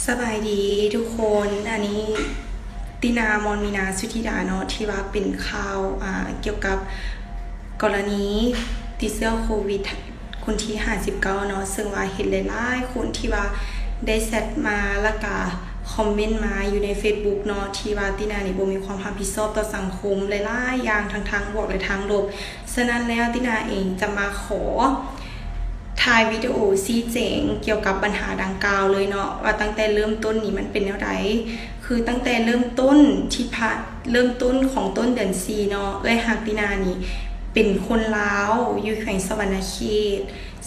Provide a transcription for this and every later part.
สบายดีทุกคนอันนี้ตินามอนมีนาสุธิดาเนาะที่ว่าเป็นข่าวเกี่ยวกับกรณีติดเชื้อโควิดคนที่59เนาะซึ่งว่าเห็นหลายๆคนที่ว่าได้แซดมาแล้วก็คอมเมนต์มาอยู่ใน Facebook เนาะที่ว่าตินานี่บ่มีความรับผิดชอบต่อสังคมหลายๆอย่างทั้งทางบวกและทางลบฉะนั้นแล้วตินาเองจะมาขอถ่ายวิดีโอชี้แจงเกี่ยวกับปัญหาดังกล่าวเลยเนาะว่าตั้งแต่เริ่มต้นนี้มันเป็นแนวใดคือตั้งแต่เริ่มต้นเริ่มต้นของต้นเดือน4เนาะฮักตินานี่เป็นคนลาวอยู่แขวงสะหวรรณเขต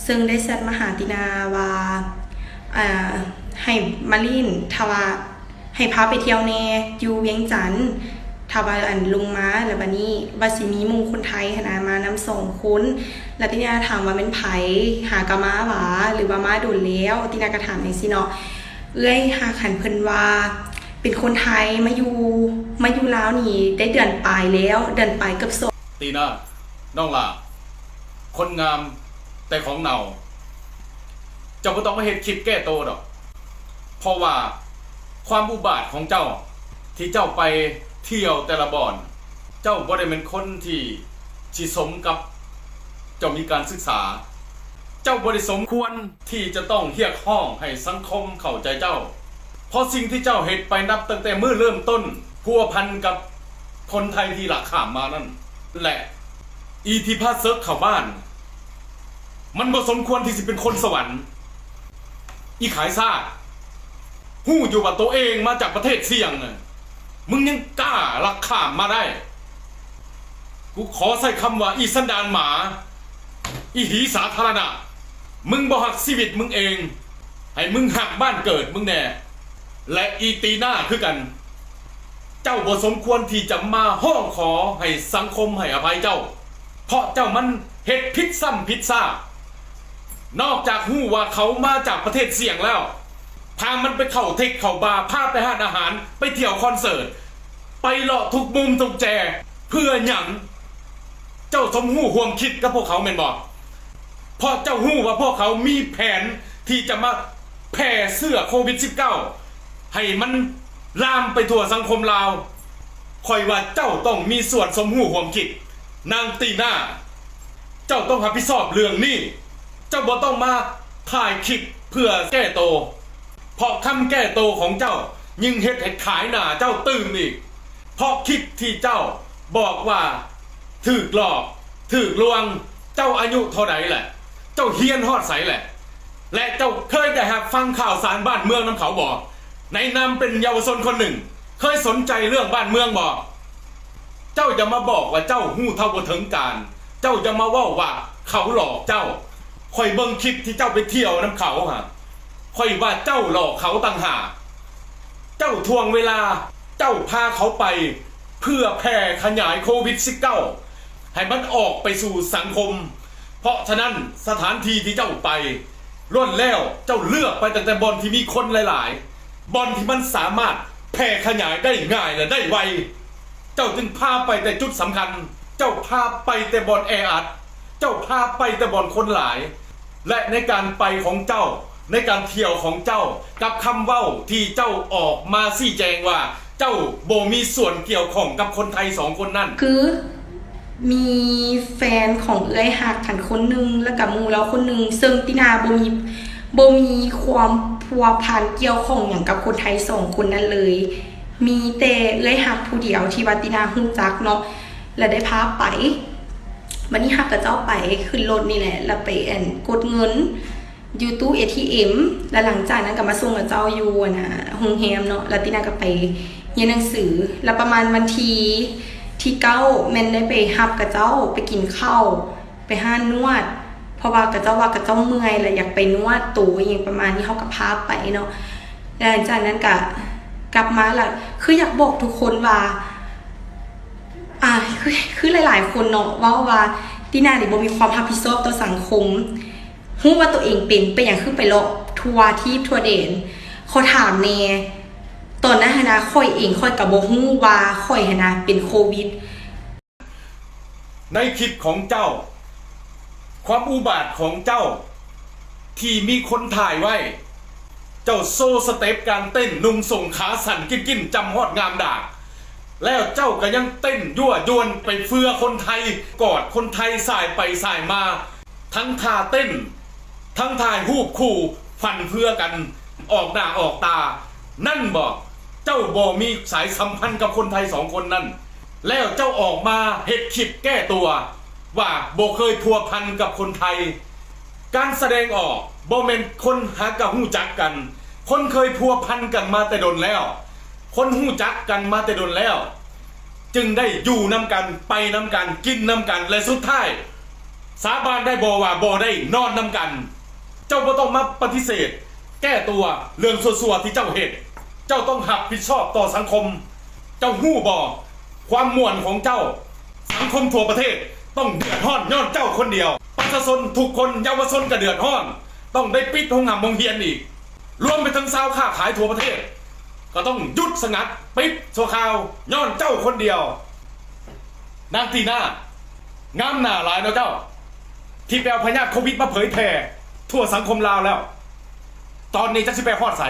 ซึ่งได้แชทมาหาตินาว่าให้มาลินทว่าให้พาไปเที่ยวแน่อยู่เวียงจันทน์ทว่าลงมาแล้วบัดนี้ว่าสิมีหมู่คนไทยมานำ2คนแล้วตินาถามว่าเป็นไผหากะมาหวาหรือว่ามาโดนแล้วตินาก็ถามจังซี่เนาะหาขันเพิ่นว่าเป็นคนไทยมาอยู่ลาวนี่ได้เดือนปลายแล้วเดือนปลายกับตีน่าน้องล่ะคนงามแต่ของเน่าเจ้าก็ต้องมาเห็นคลิปแก้โตดอกเพราะว่าความอุบาทของเจ้าที่เจ้าไปเที่ยวแต่ละบ่อนเจ้าบ่ได้เป็นคนที่สมกับเจ้ามีการศึกษาเจ้าบ่ได้สมควรที่จะต้องเรียกร้องให้สังคมเข้าใจเจ้าเพราะสิ่งที่เจ้าเฮ็ดไปนับตั้งแต่มื้อเริ่มต้นพัวพันกับคนไทยที่หลักข้ามมานั่นแหละอีที่พาเซิร์ฟเข้าบ้านมันบ่สมควรที่จะเป็นคนสวรรค์อีขายซ่าหู้อยู่ว่าตัวเองมาจากประเทศเสี่ยงน่ะมึงยังกล้าลักข้ามมาได้กูขอใส่คำว่าอีสันดานหมาอีหีสาธารณะมึงบ่หักชีวิตมึงเองให้มึงหักบ้านเกิดมึงแน่และอีตีหน้าคือกันเจ้าบ่สมควรที่จะมาห้องขอให้สังคมให้อภัยเจ้าเพราะเจ้ามันเฮ็ดผิดซ้ำผิดซากนอกจากหู้ว่าเขามาจากประเทศเสี่ยงแล้วพามันไปเข้าเทคเข้าบาร์พาไปหาอาหารไปเที่ยวคอนเสิร์ตไปเลาะทุกมุมทุกแจเพื่อหยังเจ้าสมหู้ห่วงคิดกับพวกเขาแม่นบ่เพราะเจ้าหู้ว่าพวกเขามีแผนที่จะมาแผ่เสื้อโควิด-19 ให้มันลามไปทั่วสังคมลาวคอยว่าเจ้าต้องมีส่วนสมหู้ห่วงคิดนางตีหน้าเจ้าต้องรับผิดชอบเรื่องนี้เจ้าบ่ต้องมาถ่ายคลิปเพื่อแก้โตเพราะคำแก้โตของเจ้ายิ่งเฮ็ดให้ขายหน้าเจ้าตื่นอีกเพราะคลิปที่เจ้าบอกว่าถูกหลอกถูกลวงเจ้าอายุเท่าใดแหละเจ้าเฮียนฮอดใสแหละและเจ้าเคยได้ฟังข่าวสารบ้านเมืองน้ำเขาบอกในนามเป็นเยาวชนคนหนึ่งเคยสนใจเรื่องบ้านเมืองบอกเจ้าจะมาบอกว่าเจ้าหู้เท่าบ่ถึงการเจ้าจะมาว่าเขาหลอกเจ้าคอยเบิ่งคลิปที่เจ้าไปเที่ยวน้ำเขาฮะคอยว่าเจ้าหลอกเขาต่างหากเจ้าทวงเวลาเจ้าพาเขาไปเพื่อแผ่ขยายโควิด-19 ให้มันออกไปสู่สังคมเพราะฉะนั้นสถานที่ที่เจ้าไปล้วนแล้วเจ้าเลือกไปแต่บ่อนที่มีคนหลายๆบ่อนที่มันสามารถแผ่ขยายได้ง่ายและได้ไวเจ้าจึงพาไปแต่จุดสำคัญเจ้าพาไปแต่บ่อนแออัดเจ้าพาไปแต่บ่อนคนหลายและในการไปของเจ้าในการเที่ยวของเจ้ากับคำเว้าที่เจ้าออกมาชี้แจงว่าเจ้าบ่มีส่วนเกี่ยวข้องกับคนไทย2คนนั่นคือมีแฟนของฮักขันคนนึงแล้วกับมูแล้วคนนึงซึ่งตินาบ่มีความพัวพันเกี่ยวข้องอย่างกับคนไทย2คนนั้นเลยมีแต่ฮักผู้เดียวที่ว่าตินาฮู้จักเนาะแล้วได้พาไปวันนี้ฮักกับเจ้าไปขึ้นรถนี่แหละแล้วไปกดเงินอยู่ตู้ ATM แล้วหลังจากนั้นก็มาส่งกับเจ้าอยู่โรงแรมเนาะแล้วตินาก็ไปเรียนหนังสือแล้วประมาณวันที่9แม่นได้ไปฮับกับเจ้าไปกินข้าวไปห้านวดเพราะว่ากับเจ้าเมื่อยแล้วอยากไปนวดตัวอย่างประมาณนี้เขาก็พาไปเนาะแล้วหลังจากนั้นก็กลับมาล่ะคืออยากบอกทุกคนว่าคือหลายๆคนเนาะว่าตินานี่บ่มีความรับผิดชอบต่อสังคมฮู้ว่าตัวเองเป็นอย่างคือไปเลาะทัวร์ที่ทัวร์เด่นเขาถามแน่ตอนนั้นค่อยเองค่อยกับบ่ฮู้ว่าค่อยเป็นโควิดในคลิปของเจ้าความอุบาทของเจ้าที่มีคนถ่ายไว้เจ้า จ้าโซสเต็ปการเต้นนุ่งส่งขาสั่นกิ้นจำฮอดงามดากแล้วเจ้าก็ยังเต้นยั่วยวนไปเฟือคนไทยกอดคนไทยสายไปสายมา ทั้งท่าเต้น ทั้งถ่ายรูปคู่ฟันเพื่อกันออกหน้าออกตา นั่นบอกเจ้าบ่มีสายสัมพันธ์กับคนไทย2 คนนั่นแล้วเจ้าออกมาเฮ็ดคลิปแก้ตัว ว่าบ่เคยพัวพันกับคนไทย การแสดงออกบ่แม่นคนหากะหู้จักกัน คนเคยพัวพันกันมาแต่ดนแล้ว คนหู้จักกันมาแต่ดนแล้ว จึงได้อยู่นำกันไปนำกันกินนำกันและสุดท้ายสาบานได้บ่ว่าบ่ได้นอนนำกัน เจ้าบ่ต้องมาปฏิเสธ แก้ตัวเรื่องซัวๆที่เจ้าเฮ็ดเจ้าต้องรับผิดชอบต่อสังคม เจ้าหู้บ่ความม่วนของเจ้าสังคมทั่วประเทศต้องเดือดร้อนย้อนเจ้าคนเดียวประชาชนทุกคนเยาวชนก็เดือดร้อนต้องได้ปิดโรงงานโรงเรียนอีกรวมไปถึงชาวค้าขายทั่วประเทศก็ต้องหยุดสงัดปิดชั่วคราวย้อนเจ้าคนเดียวนางตีหน้างามหน้าหลายเนาะเจ้าที่ไปเอาพยาธิโควิดมาเผยแพร่ทั่วสังคมลาวแล้วตอนนี้จะสิไปฮอดไส